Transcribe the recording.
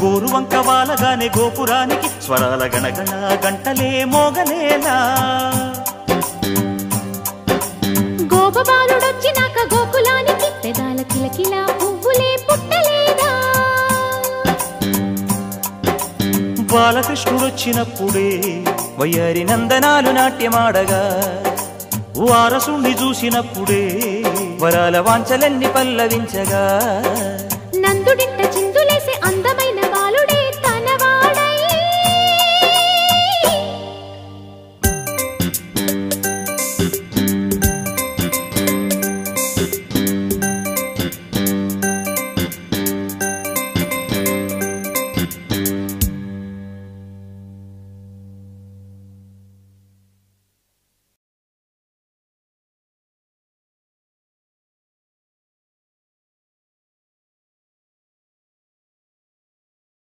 గోరువంక వాలగానే గోపురానికి స్వరాల గణగణ గంటలే మోగనేలా గోపబాలుడొచ్చినాక గోకులానికి పెదాల కిలకిలా పువ్వులే పుట్టలేదా బాలకృష్ణుడొచ్చినప్పుడే వయ్యారి నందనాలు నాట్యమాడగా వారసుణ్ణి చూసినప్పుడే వరాల వాంఛలన్నీ పల్లవించగా నందుడింట చింత